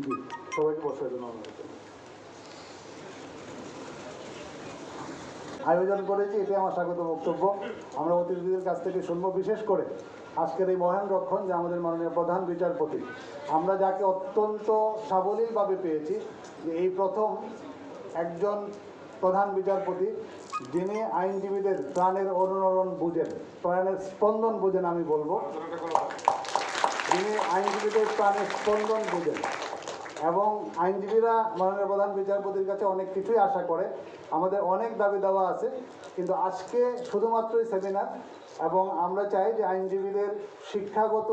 জি, সবাইকে বসার জন্য অনুরোধ করব। আয়োজন করেছি, এটাই আমার স্বাগত বক্তব্য। আমরা অতিথিদের কাছ থেকে শুনবো, বিশেষ করে আজকের এই মহান রক্ষণ যে আমাদের মাননীয় প্রধান বিচারপতি, আমরা যাকে অত্যন্ত সাবলীলভাবে পেয়েছি, যে এই প্রথম একজন প্রধান বিচারপতি যিনি আইনজীবীদের প্রাণের অনুরণন বুঝেন, প্রাণের স্পন্দন বুঝেন, আমি বলবো যিনি আইনজীবীদের প্রাণের স্পন্দন বুঝেন। এবং আইনজীবীরা মাননীয় প্রধান বিচারপতির কাছে অনেক কিছুই আশা করে, আমাদের অনেক দাবি দাওয়া আছে, কিন্তু আজকে শুধুমাত্রই সেমিনার, এবং আমরা চাই যে আইনজীবীদের শিক্ষাগত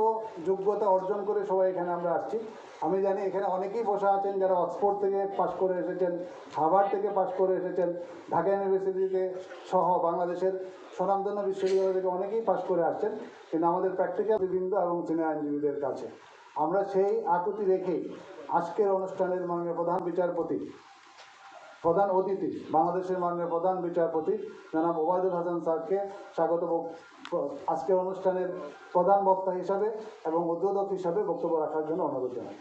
যোগ্যতা অর্জন করে সবাই এখানে আমরা আসছি। আমি জানি এখানে অনেকেই বসা আছেন যারা অক্সফোর্ড থেকে পাশ করে এসেছেন, হার্ভার্ড থেকে পাশ করে এসেছেন, ঢাকা ইউনিভার্সিটিতে সহ বাংলাদেশের স্বনামধন্য বিশ্ববিদ্যালয় থেকে অনেকেই পাশ করে আসছেন, কিন্তু আমাদের প্র্যাকটিক্যাল বৃন্দ এবং সিনিয়র আইনজীবীদের কাছে আমরা সেই আকুতি রেখেই আজকের অনুষ্ঠানের মাননীয় প্রধান বিচারপতি, প্রধান অতিথি বাংলাদেশের মাননীয় প্রধান বিচারপতি জনাব ওবায়দুল হাসান স্যারকে স্বাগত আজকের অনুষ্ঠানের প্রধান বক্তা হিসাবে এবং উদ্বোধক হিসাবে বক্তব্য রাখার জন্য অনুরোধ জানাই।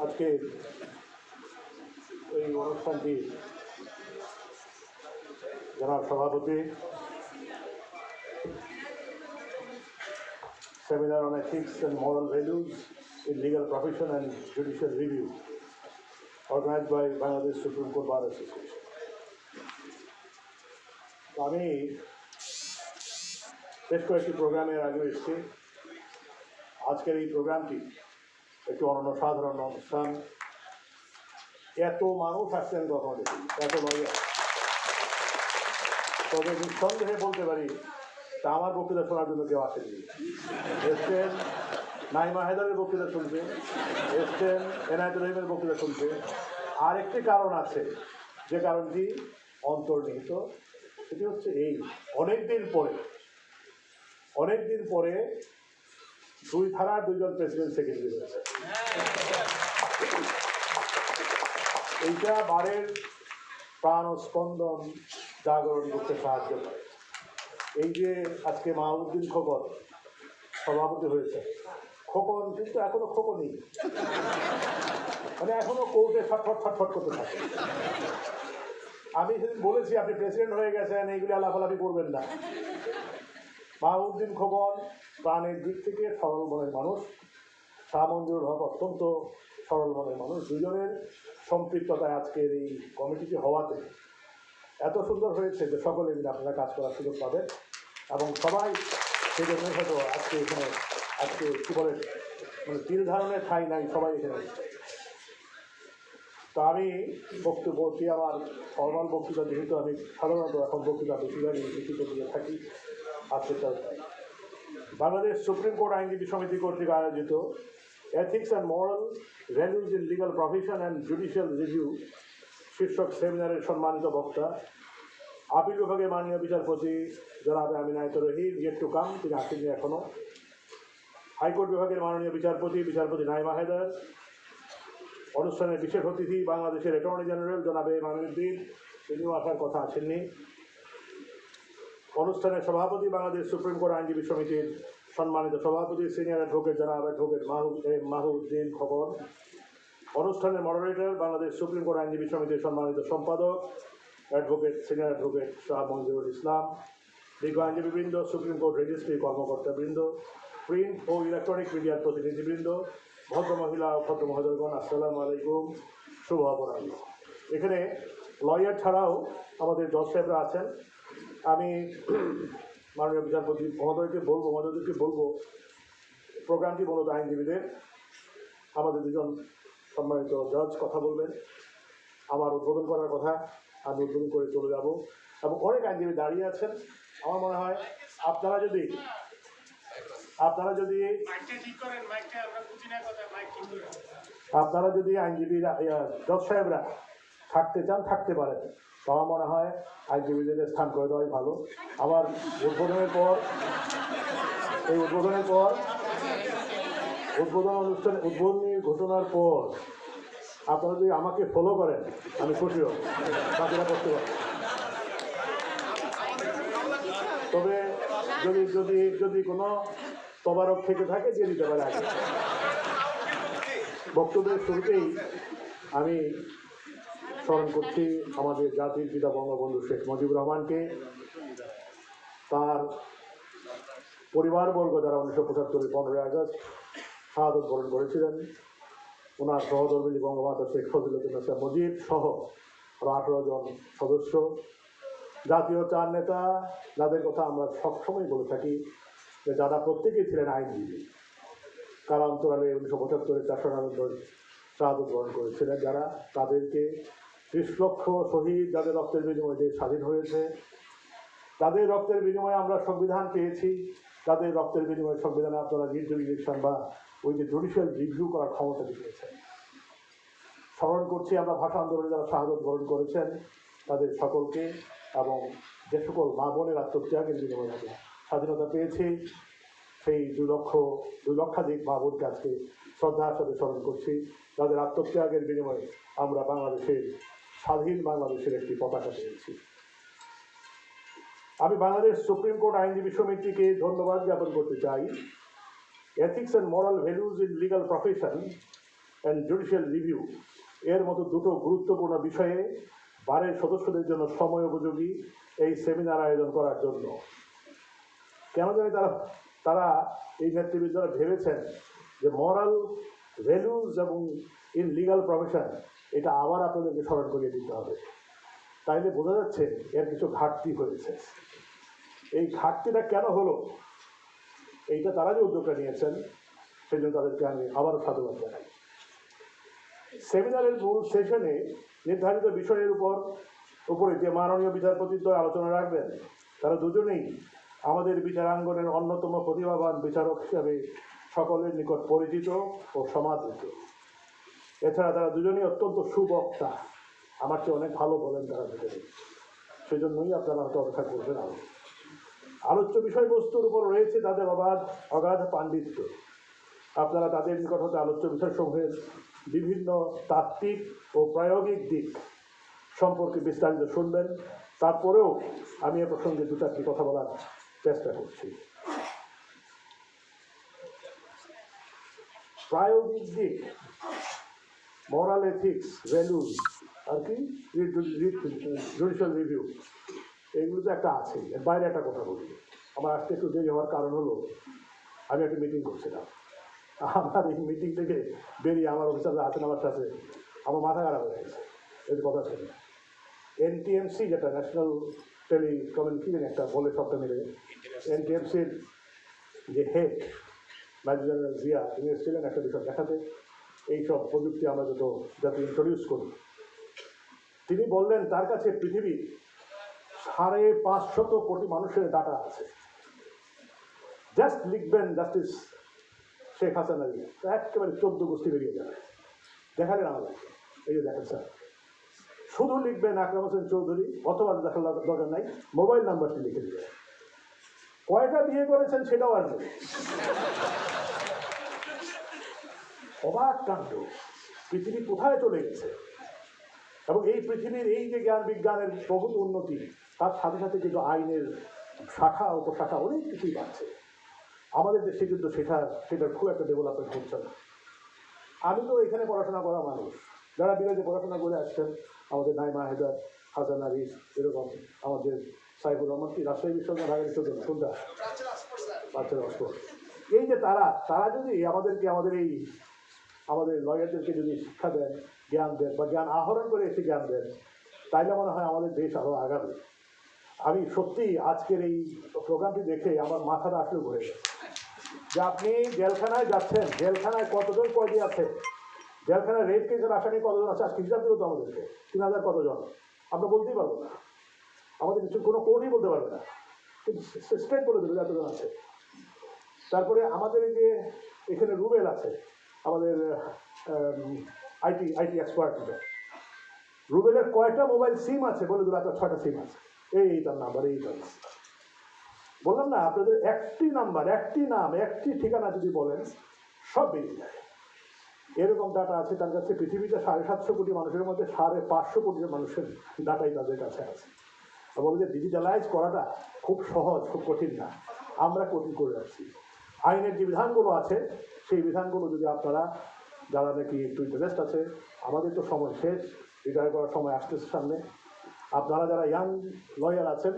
আজকে এই অনুষ্ঠানটি যারা সভাপতি, seminar on ethics and moral values in legal profession and judicial review, organized by Bangladesh Supreme Court Bar Association. আমি বেশ কয়েকটি প্রোগ্রামের আগে এসেছি। আজকের এই প্রোগ্রামটি একটি অনন্য অনুষ্ঠান। এত মানুষ আসছেন কখনো দেখি, এত লয়ার। তবে নিঃসন্দেহে বলতে পারি তা আমার বক্তৃতা শোনার জন্য কেউ আসেনি। এসছেন নাইমা হায়দারের বক্তৃতা শুনছে, এসছেন এনায়েতুর রহিমের বক্তৃতা শুনছে। আর একটি কারণ আছে, যে কারণটি অন্তর্নিহিত, সেটি হচ্ছে এই অনেকদিন পরে দুই ধারার দুইজন প্রেসিডেন্ট সেক্রেটারি হয়েছে। এইটা বারের প্রাণ ও স্পন্দন জাগরণ করতে সাহায্য করে। এই যে আজকে মাহবুদ্দিন খোকন সভাপতি হয়েছে, খোকন কিন্তু এখনো খোকনই, মানে এখনো কোর্টে ছটফট করতে থাকে। আমি সেদিন বলেছি আপনি প্রেসিডেন্ট হয়ে গেছেন, এইগুলি আলাপালাপি করবেন না। মাহবুদ্দিন খোকন প্রাণের দিক থেকে সরল মনের মানুষ, শাহ মঞ্জুরুল হক অত্যন্ত সরল মনের মানুষ। দুজনের সম্পৃক্ততায় আজকের এই কমিটিটি হওয়াতে এত সুন্দর হয়েছে যে সকলে মিলে আপনারা কাজ করার সুযোগ পাবেন, এবং সবাই সেই জন্য হয়তো আজকে কী বলে, মানে তিল ধারণের ঠাঁই নাই, সবাই এখানে। তো আমি বক্তব্যটি আমার ফর্মাল বক্তৃতা, যেহেতু আমি সাধারণত এখন বক্তৃতা বেশিরভাগই লিখিত দিয়ে থাকি, আর সেটা বাংলাদেশ সুপ্রিম কোর্ট আইনজীবী সমিতি কর্তৃক আয়োজিত ethics and moral values in legal profession and judicial review শীর্ষক সেমিনারের সম্মানিত বক্তা, আপিল বিভাগের মাননীয় বিচারপতি জনাব এনায়েতুর রহিম, ইয়েট টু কাম, তিনি আসেননি এখনও। হাইকোর্ট বিভাগের মাননীয় বিচারপতি নাইমা হায়দার। অনুষ্ঠানের বিশেষ অতিথি বাংলাদেশের অ্যাটর্নি জেনারেল জনাব মামুনুদ্দিন, তিনিও আসার কথা আসেননি। অনুষ্ঠানের সভাপতি বাংলাদেশ সুপ্রিম কোর্ট আইনজীবী সমিতির সম্মানিত সভাপতি সিনিয়র অ্যাডভোকেট জনাব অ্যাডভোকেট মাহবুদ্দিন খোকন। অনুষ্ঠানের মডারেটর বাংলাদেশ সুপ্রিম কোর্ট আইনজীবী সমিতির সম্মানিত সম্পাদক advocate senior advocate Shah Manjurul Islam. বিজ্ঞ আইনজীবীবৃন্দ, সুপ্রিম কোর্ট রেজিস্ট্রি কর্মকর্তাবৃন্দ, প্রিন্ট ও ইলেকট্রনিক মিডিয়ার প্রতিনিধিবৃন্দ, ভদ্রমহিলা ও ভদ্র মহোদয়গণ, আসসালামু আলাইকুম, শুভ অপরাহ্ন। এখানে লয়ার ছাড়াও আমাদের জজ সাহেবরা আছেন। আমি মাননীয় বিচারপতি মহোদয়কে বলবো প্রোগ্রামটি মূলত আইনজীবীদের। আমাদের দুজন সম্মানিত জজ কথা বলবেন, আমার উদ্বোধন করার কথা, আমি উদ্বোধন করে চলে যাব, এবং অনেক আইনজীবী দাঁড়িয়ে আছেন। আমার মনে হয় আপনারা যদি আপনারা যদি আইনজীবী জজ সাহেবরা থাকতে চান থাকতে পারেন, আমার মনে হয় আইনজীবীদের স্থান করে দেওয়াই ভালো। আমার উদ্বোধনী ঘোষণার পর আপনারা যদি আমাকে ফলো করেন আমি খুশি হব, বাকিরা করতে পারেন। তবে যদি কোনো তবারক থেকে থাকে দিয়ে দিতে পারে আগে। বক্তব্যের শুরুতেই আমি স্মরণ করছি আমাদের জাতির পিতা বঙ্গবন্ধু শেখ মুজিবুর রহমানকে, তার পরিবারবর্গ যারা 1975 15ই আগস্ট শাহাদত বরণ করেছিলেন, ওনার সহধর্মিণী বঙ্গমাতা শেখ ফজিলাতুন্নেসা মুজিব সহ 18 জন সদস্য, জাতীয় 4 নেতা, যাদের কথা আমরা সবসময় বলে থাকি যে যারা প্রত্যেকেই ছিলেন আইনজীবী, কালান্তরালে 1975 499 শাহাদত বরণ করেছিলেন যারা, তাদেরকে 30 লক্ষ শহীদ যাদের রক্তের বিনিময়ে দেশ স্বাধীন হয়েছে, তাদের রক্তের বিনিময়ে আমরা সংবিধান পেয়েছি, তাদের রক্তের বিনিময়ে সংবিধানে আপনারা ইলেকশন বা ওই যে জুডিশিয়াল রিভিউ করার ক্ষমতা দিয়েছেন। স্মরণ করছি আমরা ভাষা আন্দোলনে যারা শাহাদত বরণ করেছেন তাদের সকলকে, এবং যে সকল মা বোনের আত্মত্যাগের বিনিময়ে আমরা স্বাধীনতা পেয়েছি, সেই 2 লক্ষাধিক মা বোনকে আজকে শ্রদ্ধার সাথে স্মরণ করছি, তাদের আত্মত্যাগের বিনিময়ে আমরা বাংলাদেশের স্বাধীন বাংলাদেশের একটি পতাকা পেয়েছি। আমি বাংলাদেশ সুপ্রিম কোর্ট আইনজীবী সমিতিকে ধন্যবাদ জ্ঞাপন করতে চাই। Ethics and moral values in legal profession and judicial review এর মতো 2টো গুরুত্বপূর্ণ বিষয়ে বারের সদস্যদের জন্য সময় উপযোগী এই সেমিনার আয়োজন করার জন্য। কেন জানি তারা এই নেতৃবৃন্দরা ভেবেছেন যে মোরাল ভ্যালুজ এবং ইন লিগাল প্রফেশন এটা আবার আপনাদেরকে স্মরণ করিয়ে দিতে হবে। তাইলে বোঝা যাচ্ছে এর কিছু ঘাটতি হয়েছে। এই ঘাটতিটা কেন হলো, এইটা তারা যে উদ্যোগটা নিয়েছেন সেই জন্য তাদেরকে আমি আবারও সাধুবাদ জানাই। সেমিনারের মূল সেশনে নির্ধারিত বিষয়ের উপরে যে মাননীয় বিচারপতিদ্বয় আলোচনা রাখবেন তারা দুজনেই আমাদের বিচারাঙ্গনের অন্যতম প্রতিভাবান বিচারক হিসাবে সকলের নিকট পরিচিত ও সমাদৃত। এছাড়া তারা দুজনেই অত্যন্ত সুবক্তা, আমার চেয়ে অনেক ভালো বলেন তারা দুজনে, সেই জন্যই আপনারা হয়তো অপেক্ষা করবেন। আলোচ্য বিষয়বস্তুর উপর রয়েছে তাদের অগাধ পাণ্ডিত্য। আপনারা তাদের নিকট হতে আলোচ্য বিষয়সমূহের বিভিন্ন তাত্ত্বিক ও প্রায়োগিক দিক সম্পর্কে বিস্তারিত শুনবেন। তারপরেও আমি এ প্রসঙ্গে 2-4টি কথা বলার চেষ্টা করছি। প্রায়োগিক দিক, মোরাল এথিক্স, ভ্যালুজ আর কি জুডিশিয়াল রিভিউ, এগুলো তো একটা আছে। এর বাইরে একটা কথা বলি, আমার আজকে একটু দেরি হওয়ার কারণ হলো আমি একটা মিটিং করছিলাম। আমার এই মিটিং থেকে বেরিয়ে আমার অফিসাররা আছেন আমার সাথে, আমার মাথা খারাপ হয়ে গেছে। এই কথা ছিল NTMC, যেটা ন্যাশনাল টেলিকমিউনিকেশন একটা বলে সবটা মিলে, NTMCর যে হেড মেজর জেনারেল জিয়া, তিনি এসেছিলেন একটা বিষয় দেখাতে, এইসব প্রযুক্তি আমরা যাতে ইন্ট্রোডিউস করি। তিনি বললেন তার কাছে পৃথিবীর 550 কোটি মানুষের ডাটা আছে। জাস্ট লিখবেন জাস্টিস শেখ হাসিনা, একেবারে 14 গোষ্ঠী বেরিয়ে যাবে। দেখালেন আমাদের, এই যে দেখেন স্যার, শুধু লিখবেন আকরাম হোসেন চৌধুরী, অথবা দেখার দরকার নাই, মোবাইল নাম্বারটি লিখে দেবেন, কয়টা বিয়ে করেছেন সেটাও আসবে। অবাক কাণ্ড, পৃথিবী কোথায় চলে গেছে। এবং এই পৃথিবীর এই যে জ্ঞান বিজ্ঞানের বহুত উন্নতি, তার সাথে সাথে কিন্তু আইনের শাখা উপশাখা অনেক কিছুই বাড়ছে। আমাদের দেশে কিন্তু সেটার খুব একটা ডেভেলপমেন্ট হচ্ছে না। আমি তো এখানে পড়াশোনা করা মানুষ, যারা বিরাজে পড়াশোনা করে আসছেন, আমাদের নাইমা হায়দার, হাসান আরিফ, এরকম আমাদের সাইফুর রহমান, কি রাজশাহী বিশ্ববিদ্যালয়, ঢাকা বিশ্ববিদ্যালয়, কোনটা, অক্সফোর্ড। এই যে তারা যদি আমাদের লয়ারদেরকে যদি শিক্ষা দেন, জ্ঞান দেন, বা জ্ঞান আহরণ করে এসে জ্ঞান দেন, তাইলে মনে হয় আমাদের দেশ আরও আগাবে। আমি সত্যি আজকের এই প্রোগ্রামটি দেখে আমার মাথাটা আসলে ঘুরে গেছে যে আপনি জেলখানায় যাচ্ছেন, জেলখানায় কতজন কয়েদি আছে, জেলখানায় রেপ কেসের আসামি কতজন আছে, আজকে হিসাব দিল তো আমাদেরকে 3000 কতজন, আমরা বলতেই পারবো না, আমাদের কিছু কোনো কোর্টই বলতে পারবে না, কিন্তু স্টেট বলে দেবে এতজন আছে। তারপরে আমাদের এই যে এখানে রুবেল আছে, আমাদের আইটি এক্সপার্ট। রুবেলের কয়টা মোবাইল সিম আছে বলে দিল, আপনার 6টা সিম আছে, এইটার নাম্বার, এইটার নাম্বার। বললাম না আপনাদের একটি নাম্বার, একটি নাম, একটি ঠিকানা যদি বলেন সব বেরিয়ে যায়। এরকম ডাটা আছে তার কাছে। পৃথিবীতে 750 কোটি মানুষের মধ্যে 550 কোটি মানুষের ডাটাই তাদের কাছে আছে। বলে যে ডিজিটালাইজ করাটা খুব সহজ, খুব কঠিন না, আমরা কঠিন করে রাখছি। আইনের যে বিধানগুলো আছে সেই বিধানগুলো যদি আপনারা, যারা নাকি একটু ইন্টারেস্ট আছে, আমাদের তো সময় শেষ, রিটায়ার করার সময় আসতেছে সামনে, আপনারা যারা ইয়াং লয়ার আছেন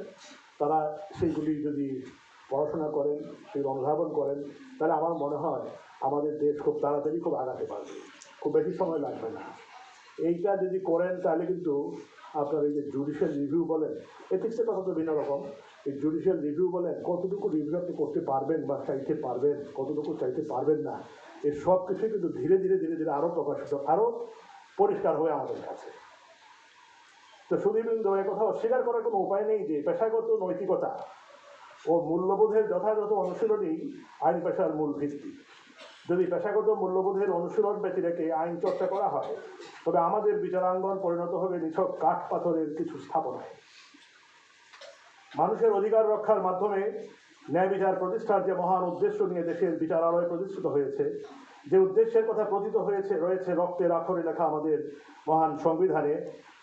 তারা সেইগুলি যদি পড়াশোনা করেন, সেগুলো অনুধাবন করেন, তাহলে আমার মনে হয় আমাদের দেশ খুব তাড়াতাড়ি খুব আগাতে পারবে, খুব বেশি সময় লাগবে না। এইটা যদি করেন তাহলে কিন্তু আপনার এই যে জুডিশিয়াল রিভিউ বলেন, এথিক্সের কথা তো ভিন্ন রকম, এই জুডিশিয়াল রিভিউ বলেন, কতটুকু রিভিউ আপনি করতে পারবেন বা চাইতে পারবেন, কতটুকু চাইতে পারবেন না, এই সব কিছুই কিন্তু ধীরে ধীরে ধীরে ধীরে আরও প্রকাশিত, আরও পরিষ্কার হয়ে আমাদের কাছে। তো সুধীবৃন্দ, এ কথা অস্বীকার করার কোনো উপায় নেই যে পেশাগত নৈতিকতা ও মূল্যবোধের যথাযথ অনুশীলনই আইন পেশার মূল ভিত্তি। যদি পেশাগত মূল্যবোধের অনুশীলন ব্যতি রেখে আইন চর্চা করা হয়, তবে আমাদের বিচারাঙ্গন পরিণত হবে নিছক কাঠ পাথরের কিছু স্থাপনায়। মানুষের অধিকার রক্ষার মাধ্যমে ন্যায় বিচার প্রতিষ্ঠার যে মহান উদ্দেশ্য নিয়ে দেশের বিচারালয় প্রতিষ্ঠিত হয়েছে, যে উদ্দেশ্যের কথা প্রতীত রয়েছে রক্তের আক্ষরে লেখা আমাদের মহান সংবিধানে,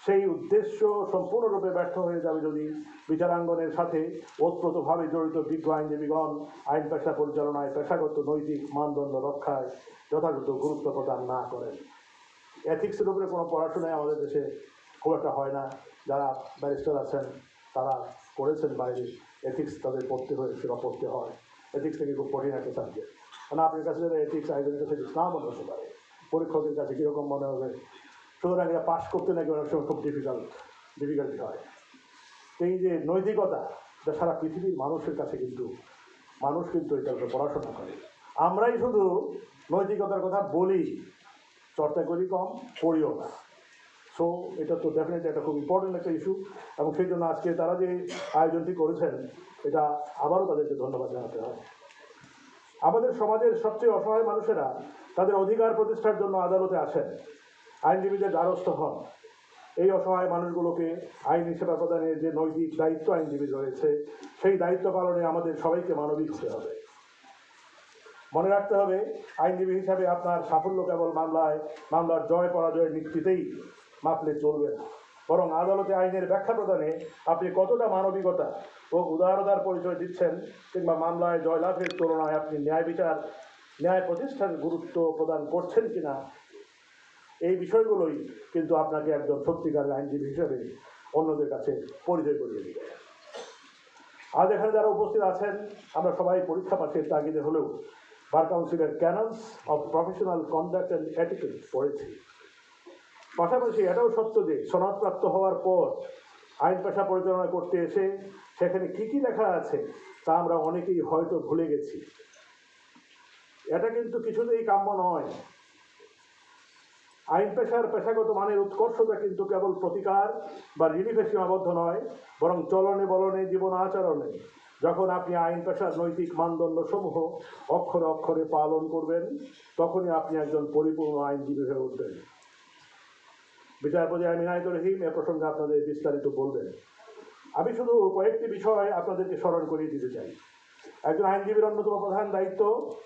সেই উদ্দেশ্য সম্পূর্ণরূপে ব্যর্থ হয়ে যাবে যদি বিচারাঙ্গনের সাথে ওতপ্রোতভাবে জড়িত বিজ্ঞ আইনজীবীগণ আইন পেশা পরিচালনায় পেশাগত নৈতিক মানদণ্ড রক্ষায় যথাযথ গুরুত্ব প্রদান না করেন। এথিক্সের উপরে কোনো পড়াশোনায় আমাদের দেশে খুব একটা হয় না। যারা ব্যারিস্টার আছেন তারা পড়েছেন বাইরে, এথিক্স তাদের পড়তে হয়েছে বা পড়তে হয়। এথিক্স থেকে খুব কঠিন একটা সাবজেক্ট, কারণ আপনার কাছে যারা এথিক্স আইনের কাছে না মনে হতে পারে, পরীক্ষকের কাছে কীরকম মনে হবে, সুতরাং এটা পাস করতে নাকি অনেক সময় খুব ডিফিকাল্টি হয়। এই যে নৈতিকতা, এটা সারা পৃথিবীর মানুষের কাছে কিন্তু মানুষ কিন্তু এটার উপরে পড়াশোনা করে। আমরাই শুধু নৈতিকতার কথা বলি, চর্চা করি কম, পড়িও না। সো এটা তো ডেফিনেটলি একটা খুব ইম্পর্টেন্ট একটা ইস্যু, এবং সেই জন্য আজকে তারা যে আয়োজনটি করেছেন এটা আবারও তাদেরকে ধন্যবাদ জানাতে হয়। আমাদের সমাজের সবচেয়ে অসহায় মানুষেরা তাদের অধিকার প্রতিষ্ঠার জন্য আদালতে আসেন, আইনজীবীদের দ্বারস্থ হন। এই অসহায় মানুষগুলোকে আইনি সেবা প্রদানের যে নৈতিক দায়িত্ব আইনজীবীর রয়েছে, সেই দায়িত্ব পালনে আমাদের সবাইকে মানবিক হতে হবে। মনে রাখতে হবে, আইনজীবী হিসাবে আপনার সাফল্য কেবল মামলার জয় পরাজয়ের ভিত্তিতেই মাপলে চলবে না, বরং আদালতে আইনের ব্যাখ্যা প্রদানে আপনি কতটা মানবিকতা ও উদারতার পরিচয় দিচ্ছেন, কিংবা মামলায় জয়লাভের তুলনায় আপনি ন্যায় প্রতিষ্ঠার গুরুত্ব প্রদান করছেন কিনা, এই বিষয়গুলোই কিন্তু আপনাকে একজন সত্যিকারের আইনজীবী হিসেবে অন্যদের কাছে পরিচয় করিয়ে দেবে। আজ এখানে যারা উপস্থিত আছেন, আমরা সবাই পরীক্ষা পাশের তাগিদে হলেও বার কাউন্সিলের canons of professional conduct and etiquette পড়েছি। পাশাপাশি এটাও সত্য যে সনদপ্রাপ্ত হওয়ার পর আইন পেশা পরিচালনা করতে এসে সেখানে কী কী লেখা আছে তা আমরা অনেকেই হয়তো ভুলে গেছি। এটা কিন্তু কিছুতেই কাম্য নয়। আইন পেশার পেশাগত মানের উৎকর্ষতা কিন্তু কেবল প্রতিকার বা রিলিফে সীমাবদ্ধ নয়, বরং চলনে বলনে জীবন আচরণে যখন আপনি আইন পেশার নৈতিক মানদণ্ডসমূহ অক্ষরে অক্ষরে পালন করবেন, তখনই আপনি একজন পরিপূর্ণ আইনজীবী হয়ে উঠবেন। বিচারপতি এনায়েতুর রহিম এ প্রসঙ্গে আপনাদের বিস্তারিত বলবেন। আমি শুধু কয়েকটি বিষয় আপনাদেরকে স্মরণ করিয়ে দিতে চাই। একজন আইনজীবীর অন্যতম প্রধান দায়িত্ব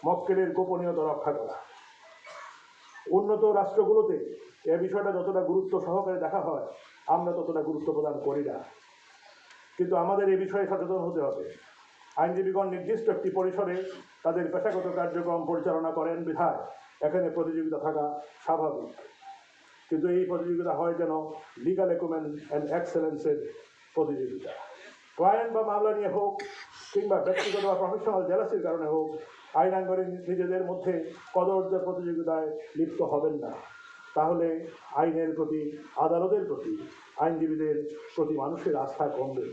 মক্কেলের গোপনীয়তা রক্ষা করা। উন্নত রাষ্ট্রগুলোতে এ বিষয়টা যতটা গুরুত্ব সহকারে দেখা হয়, আমরা ততটা গুরুত্ব প্রদান করি না। কিন্তু আমাদের এই বিষয়ে সচেতন হতে হবে। আইনজীবীগণ নির্দিষ্ট একটি পরিসরে তাদের পেশাগত কার্যক্রম পরিচালনা করেন বিধায় এখানে প্রতিযোগিতা থাকা স্বাভাবিক, কিন্তু এই প্রতিযোগিতা হয় যেন লিগাল একুমেন অ্যান্ড এক্সেলেন্সের প্রতিযোগিতা। ক্লায়েন্ট বা মামলা নিয়ে হোক, কিংবা ব্যক্তিগত বা প্রফেশনাল জেলাসির কারণে হোক, আইনাঙ্গনে নিজেদের মধ্যে কদর্য প্রতিযোগিতায় লিপ্ত হবেন না। তাহলে আইনের প্রতি, আদালতের প্রতি, আইনজীবীদের প্রতি মানুষের আস্থা কমবে।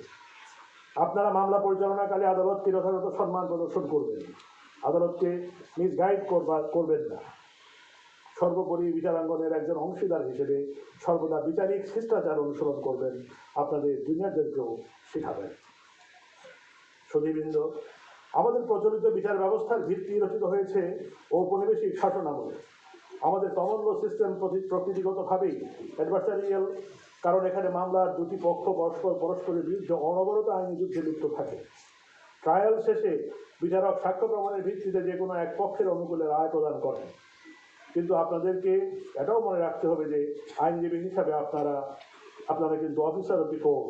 আপনারা মামলা পরিচালনাকালে আদালতকে যথাযথ সম্মান প্রদর্শন করবেন, আদালতকে মিসগাইড করবেন না। সর্বোপরি বিচারাঙ্গনের একজন অংশীদার হিসেবে সর্বদা বিচারিক শিষ্টাচার অনুসরণ করবেন, আপনাদের জুনিয়রদেরকেও শেখাবেন। সুধীবৃন্দ, আমাদের প্রচলিত বিচার ব্যবস্থার ভিত্তি রচিত হয়েছে ঔপনিবেশিক শাসনামলে। আমাদের কমন ল সিস্টেম প্রকৃতিগতভাবেই অ্যাডভার্সারিয়াল, কারণ এখানে মামলার দুটি পক্ষ পরস্পরের বিরুদ্ধে অনবরত আইনি যুদ্ধে লিপ্ত থাকে। ট্রায়াল শেষে বিচারক সাক্ষ্য প্রমাণের ভিত্তিতে যে কোনো এক পক্ষের অনুকূলে রায় প্রদান করেন। কিন্তু আপনাদেরকে এটাও মনে রাখতে হবে যে আইনজীবী হিসাবে আপনারা কিন্তু অফিসার অফ দি কোর্ট।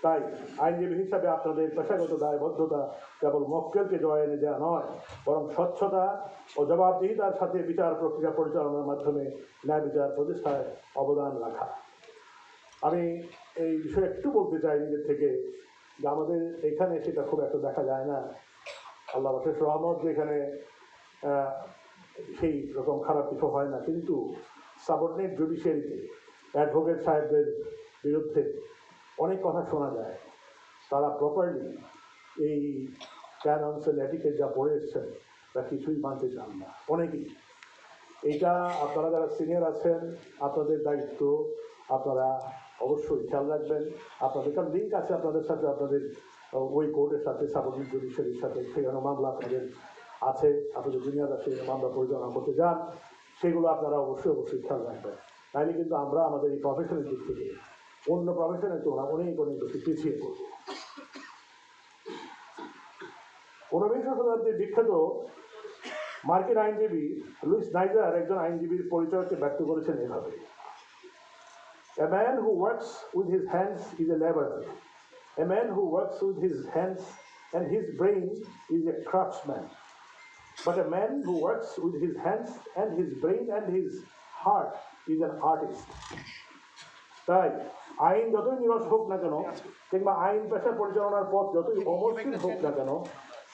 তাই আইনজীবী হিসাবে আপনাদের পেশাগত দায়বদ্ধতা কেবল মক্কেলকে জয় এনে দেওয়া নয়, বরং স্বচ্ছতা ও জবাবদিহিতার সাথে বিচার প্রক্রিয়া পরিচালনার মাধ্যমে ন্যায় বিচার প্রতিষ্ঠায় অবদান রাখা। আমি এই বিষয়ে একটু বলতে চাই নিজের থেকে যে আমাদের এখানে সেটা খুব একটা দেখা যায় না। আল্লাহ অশেষ রহমত, যেখানে সেই রকম খারাপ কিছু হয় না, কিন্তু সাবঅর্ডিনেট জুডিশিয়ারিতে অ্যাডভোকেট সাহেবদের বিরুদ্ধে অনেক কথা শোনা যায়। তারা প্রপারলি এই ক্যাননস এন্ড এটিকেট যা পড়ে এসছেন তা কিছুই মানতে চান না অনেকেই। এইটা আপনারা যারা সিনিয়র আছেন, আপনাদের দায়িত্ব, আপনারা অবশ্যই খেয়াল রাখবেন। আপনাদের কারণ লিঙ্ক আছে আপনাদের সাথে, আপনাদের ওই কোর্টের সাথে, সাবঅর্ডিনেট জুডিশিয়ারির সাথে, সেখানে মামলা আপনাদের আছে, আপনাদের জুনিয়র আছে, মামলা পরিচালনা করতে যান, সেগুলো আপনারা অবশ্যই খেয়াল রাখবেন। তাইলে কিন্তু আমরা আমাদের এই প্রফেশনের দিক থেকে অন্য প্রফেশনের তুলনায় অনেক বেশি পিছিয়ে পড়ব। 19শ শতাব্দীর বিখ্যাত মার্কিন আইনজীবী লুইস নাইজার একজন আইনজীবীর পরিচয়কে ব্যক্ত করেছেন এভাবে: A man who works with his hands is a laborer. A man who works with his hands and his brain is a craftsman. But a man who works with his hands and his brain and his heart is an artist. তাই আইন যতই নিরস হোক না কেন, কিংবা আইন পেশা পরিচালনার পথ যতই অমসৃণ হোক না কেন,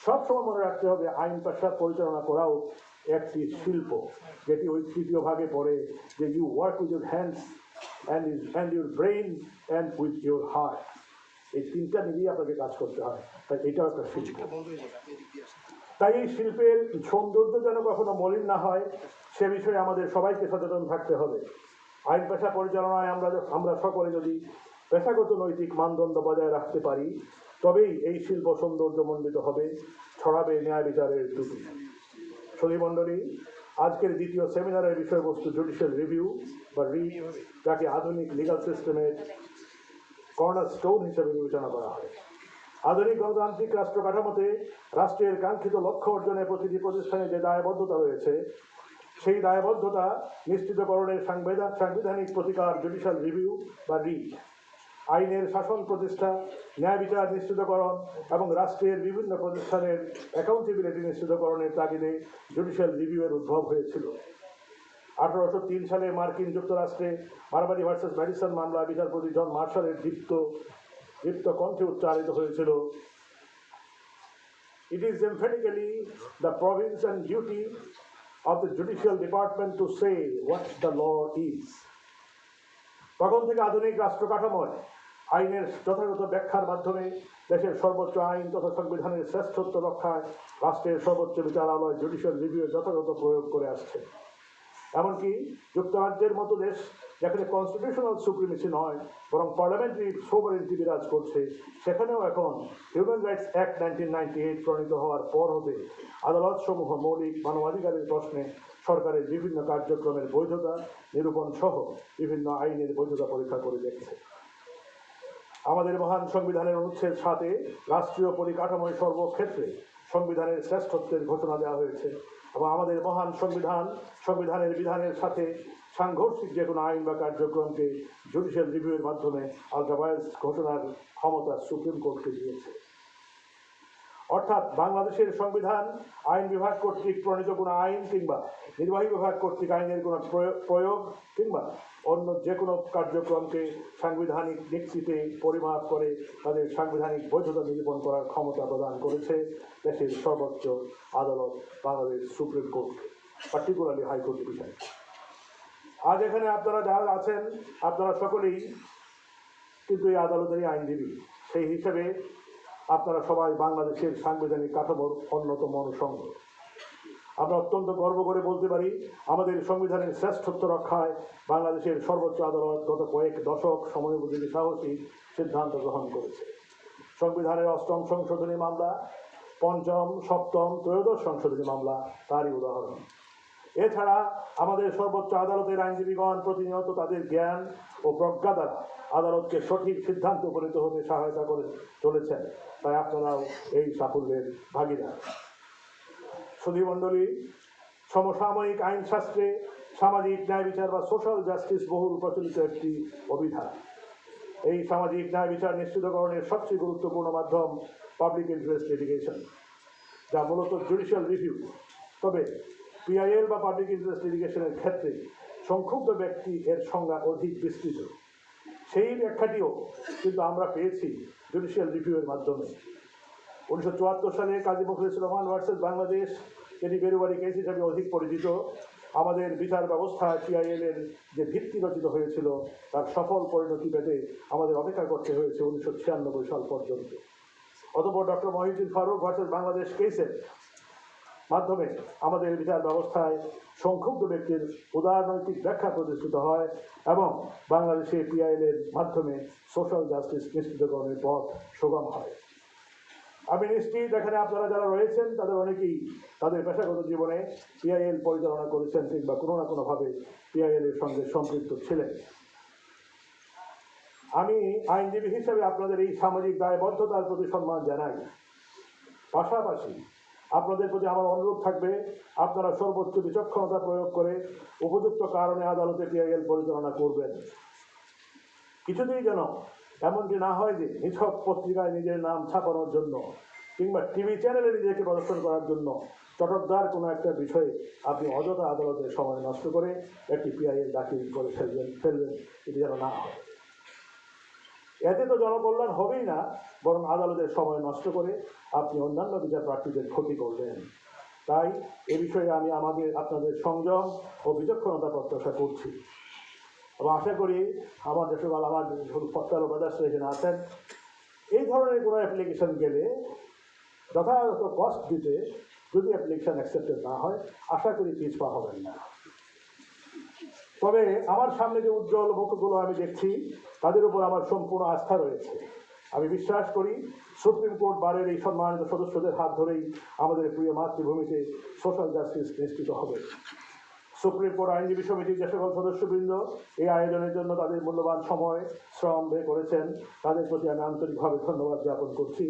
সবসময় মনে রাখতে হবে আইন পেশা পরিচালনা করাও একটি শিল্প, যেটি ওই তৃতীয় ভাগে পড়ে যে you work with your hands and your brain and with your heart. এই তিনটা মিলিয়ে আপনাকে কাজ করতে হয়, তাই এটাও একটা শিল্প। তাই এই শিল্পের সৌন্দর্য যেন কখনো মলিন না হয়, সে বিষয়ে আমাদের সবাইকে সচেতন থাকতে হবে। আইন পেশা পরিচালনায় আমরা সকলে যদি পেশাগত নৈতিক মানদণ্ড বজায় রাখতে পারি, তবেই এই শিল্প সৌন্দর্যমণ্ডিত হবে, ছড়াবে ন্যায় বিচারের দ্যুতি। সুধীমণ্ডলী, আজকের দ্বিতীয় সেমিনারের বিষয়বস্তু জুডিশিয়াল রিভিউ বা রিট, যাকে আধুনিক লিগাল সিস্টেমের কর্নারস্টোন হিসেবে বিবেচনা করা হয়। আধুনিক গণতান্ত্রিক রাষ্ট্র কাঠামোতে রাষ্ট্রের কাঙ্ক্ষিত লক্ষ্য অর্জনে প্রতিটি প্রতিষ্ঠানে যে দায়বদ্ধতা রয়েছে, সেই দায়বদ্ধতা নিশ্চিতকরণের সাংবিধানিক প্রতিকার জুডিশিয়াল রিভিউ বা রিট। আইনের শাসন প্রতিষ্ঠা, ন্যায় বিচার নিশ্চিতকরণ এবং রাষ্ট্রের বিভিন্ন প্রতিষ্ঠানের অ্যাকাউন্টেবিলিটি নিশ্চিতকরণের তাগিদে জুডিশিয়াল রিভিউয়ের উদ্ভব হয়েছিল। 1803 সালে মার্কিন যুক্তরাষ্ট্রে মারবারি ভার্সেস ম্যাডিসন মামলা বিচারপতি জন মার্শালের দীপ্ত কণ্ঠে উচ্চারিত হয়েছিল: It is emphatically the province and duty of the judicial department to say what the law is. তখন থেকে আধুনিক রাষ্ট্র কাঠামোয় আইনের যথাযথ ব্যাখ্যার মাধ্যমে দেশের সর্বোচ্চ আইন তথা সংবিধানের শ্রেষ্ঠত্ব রক্ষায় রাষ্ট্রের সর্বোচ্চ বিচারালয় জুডিশিয়াল রিভিউয়ের যথাযথ প্রয়োগ করে আসছে। এমনকি যুক্তরাজ্যের মতো দেশ, যেখানে কনস্টিটিউশনাল সুপ্রিমেসি নয় বরং পার্লামেন্টারি সোভারেনিটি বিরাজ করছে, সেখানেও এখন হিউম্যান রাইটস অ্যাক্ট 1998 প্রণীত হওয়ার পর হতে আদালতসমূহ মৌলিক মানবাধিকারের প্রশ্নে সরকারের বিভিন্ন কার্যক্রমের বৈধতা নিরূপণ সহ বিভিন্ন আইনের বৈধতা পরীক্ষা করে দেখছে। আমাদের মহান সংবিধানের অনুচ্ছেদ 7-এ রাষ্ট্রীয় পরিকাঠামোয় সর্বক্ষেত্রে সংবিধানের শ্রেষ্ঠত্বের ঘোষণা দেওয়া হয়েছে এবং আমাদের মহান সংবিধানের বিধানের সাথে সাংঘর্ষিক যে কোনো আইন বা কার্যক্রমকে জুডিশিয়াল রিভিউয়ের মাধ্যমে আলট্রাভায়ারেন্স ঘোষণার ক্ষমতা সুপ্রিম কোর্টকে দিয়েছে। অর্থাৎ বাংলাদেশের সংবিধান আইন বিভাগ কর্তৃক প্রণীত কোনো আইন কিংবা নির্বাহী বিভাগ কর্তৃক আইনের কোনো প্রয়োগ কিংবা অন্য যে কোনো কার্যক্রমকে সাংবিধানিক দিকটিতে পরিমাপ করে তাদের সাংবিধানিক বৈধতা নিরূপণ করার ক্ষমতা প্রদান করেছে দেশের সর্বোচ্চ আদালত বাংলাদেশ সুপ্রিম কোর্টকে, পার্টিকুলারলি হাইকোর্ট ডিভিশন। আজ এখানে আপনারা যারা আছেন, আপনারা সকলেই কিন্তু এই আদালতেরই আইনজীবী। সেই হিসেবে আপনারা সবাই বাংলাদেশের সাংবিধানিক কাঠামোর অন্যতম অনুষঙ্গ। আমরা অত্যন্ত গর্ব করে বলতে পারি, আমাদের সংবিধানের শ্রেষ্ঠত্ব রক্ষায় বাংলাদেশের সর্বোচ্চ আদালত গত কয়েক দশক সময়োপযোগী সাহসী সিদ্ধান্ত গ্রহণ করেছে। সংবিধানের 8ম সংশোধনী মামলা পঞ্চম, সপ্তম, ত্রয়োদশ সংশোধনী মামলা তারই উদাহরণ। এছাড়া আমাদের সর্বোচ্চ আদালতের আইনজীবীগণ প্রতিনিয়ত তাদের জ্ঞান ও প্রজ্ঞা দ্বারা আদালতকে সঠিক সিদ্ধান্ত উপনীত হতে সহায়তা করে চলেছেন, তাই আপনারাও এই সাফল্যের ভাগীদার। সুধীমণ্ডলী, সমসাময়িক আইনশাস্ত্রে সামাজিক ন্যায় বিচার বা সোশ্যাল জাস্টিস বহুল প্রচলিত একটি অভিধান। এই সামাজিক ন্যায় বিচার নিশ্চিতকরণের সবচেয়ে গুরুত্বপূর্ণ মাধ্যম পাবলিক ইন্টারেস্ট লিটিগেশন, যা মূলত জুডিশিয়াল রিভিউ। তবে পিআইএল বা পাবলিক ইন্টারেস্ট লিটিগেশনের ক্ষেত্রে সংক্ষুব্ধ ব্যক্তি এর সংজ্ঞা অধিক বিস্তৃত। সেই ব্যাখ্যাটিও কিন্তু আমরা পেয়েছি জুডিশিয়াল রিভিউয়ের মাধ্যমে। 1974 সালে কাজী মুখলিসুর রহমান ভার্সেস বাংলাদেশ, যেটি বেরুবারি কেস হিসাবে অধিক পরিচিত, আমাদের বিচার ব্যবস্থায় পিআইএল-এর যে ভিত্তি রচিত হয়েছিল তার সফল পরিণতি পেতে আমাদের অপেক্ষা করতে হয়েছে 1996 সাল পর্যন্ত। অতঃপর ডক্টর মহিউদ্দিন ফারুক ভার্সেস বাংলাদেশ কেসের মাধ্যমে আমাদের বিচার ব্যবস্থায় সংক্ষুব্ধ ব্যক্তির উদারনৈতিক ব্যাখ্যা প্রতিষ্ঠিত হয় এবং বাংলাদেশে পিআইএল-এর মাধ্যমে সোশ্যাল জাস্টিস নিশ্চিতকরণের পথ সুগম হয়। আমি নিশ্চিত এখানে আপনারা যারা রয়েছেন তাদের অনেকেই তাদের পেশাগত জীবনে পিআইএল পরিচালনা করেছেন কিংবা কোনো না কোনোভাবে পিআইএল-এর সঙ্গে সম্পৃক্ত ছিলেন। আমি আইনজীবী হিসেবে আপনাদের এই সামাজিক দায়বদ্ধতার প্রতি সম্মান জানাই। পাশাপাশি আপনাদের প্রতি আমার অনুরোধ থাকবে, আপনারা সর্বোচ্চ বিচক্ষণতা প্রয়োগ করে উপযুক্ত কারণে আদালতে পিআইএল পরিচালনা করবেন। কিছুতেই যেন এমনটি না হয় যে নিছক পত্রিকায় নিজের নাম ছাপানোর জন্য কিংবা টিভি চ্যানেলে নিজেকে প্রদর্শন করার জন্য চটকদার কোনো একটা বিষয়ে আপনি অযথা আদালতের সময় নষ্ট করে একটি পিআইএল দাখিল করে ফেলবেন, এটি যেন না হয়। এতে তো জনকল্যাণ হবেই না, বরং আদালতের সময় নষ্ট করে আপনি অন্যান্য বিচার প্রার্থীদের ক্ষতি করবেন। তাই এ বিষয়ে আমি আপনাদের সংযম ও বিচক্ষণতা প্রত্যাশা করছি এবং আশা করি আমার যে সকল আমার ফেলো ব্রাদার্সরা এখানে আছেন, এই ধরনের কোনো অ্যাপ্লিকেশন গেলে যথাযথ কস্ট দিতে যদি অ্যাপ্লিকেশন অ্যাকসেপ্টেড না হয়, আশা করি পিছপা হবেন না। তবে আমার সামনে যে উজ্জ্বল মুখগুলো আমি দেখছি তাদের উপর আমার সম্পূর্ণ আস্থা রয়েছে। আমি বিশ্বাস করি সুপ্রিম কোর্ট বারের এই সম্মানিত সদস্যদের হাত ধরেই আমাদের প্রিয় মাতৃভূমিতে সোশ্যাল জাস্টিস নিশ্চিত হবে। সুপ্রিম কোর্ট আইনজীবী সমিতির যে সকল সদস্যবৃন্দ এই আয়োজনের জন্য তাদের মূল্যবান সময় শ্রম ব্যয় করেছেন, তাদের প্রতি আমি আন্তরিকভাবে ধন্যবাদ জ্ঞাপন করছি।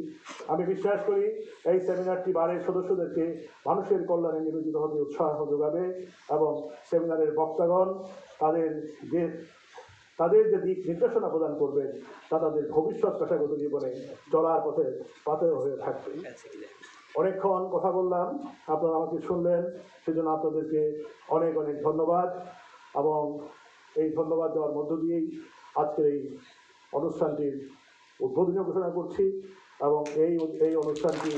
আমি বিশ্বাস করি এই সেমিনারটি বারের সদস্যদেরকে মানুষের কল্যাণে নিবেদিত হতে উৎসাহ যোগাবে এবং সেমিনারের বক্তাগণ তাদের যে দিক নির্দেশনা প্রদান করবেন তা তাদের ভবিষ্যৎ পেশাগত জীবনে চলার পথে পাথেয় হয়ে থাকবে। অনেকক্ষণ কথা বললাম, আপনারা আমাকে শুনলেন, সেজন্য আপনাদেরকে অনেক অনেক ধন্যবাদ এবং এই ধন্যবাদ দেওয়ার মধ্য দিয়েই আজকের এই অনুষ্ঠানটির উদ্বোধনী ঘোষণা করছি এবং এই অনুষ্ঠানটি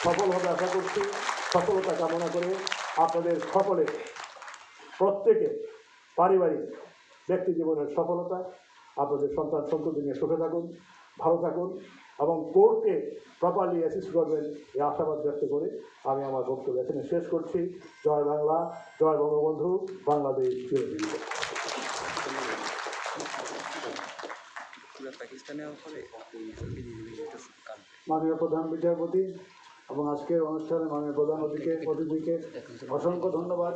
সফল হবে আশা করছি। সফলতা কামনা করে আপনাদের সকলে প্রত্যেকে পারিবারিক ব্যক্তি জীবনের সফলতা, আপনাদের সন্তান সন্ততি নিয়ে সুখে থাকুন, ভালো থাকুন এবং কোর্টকে প্রপারলি অ্যাসিস্ট করবেন এই আশাবাদ ব্যক্ত করে আমি আমার বক্তব্য এখানে শেষ করছি। জয় বাংলা, জয় বঙ্গবন্ধু, বাংলাদেশ চিরজীবিত। মাননীয় প্রধান বিচারপতি এবং আজকের অনুষ্ঠানে মাননীয় প্রধান অতিথিকে অসংখ্য ধন্যবাদ।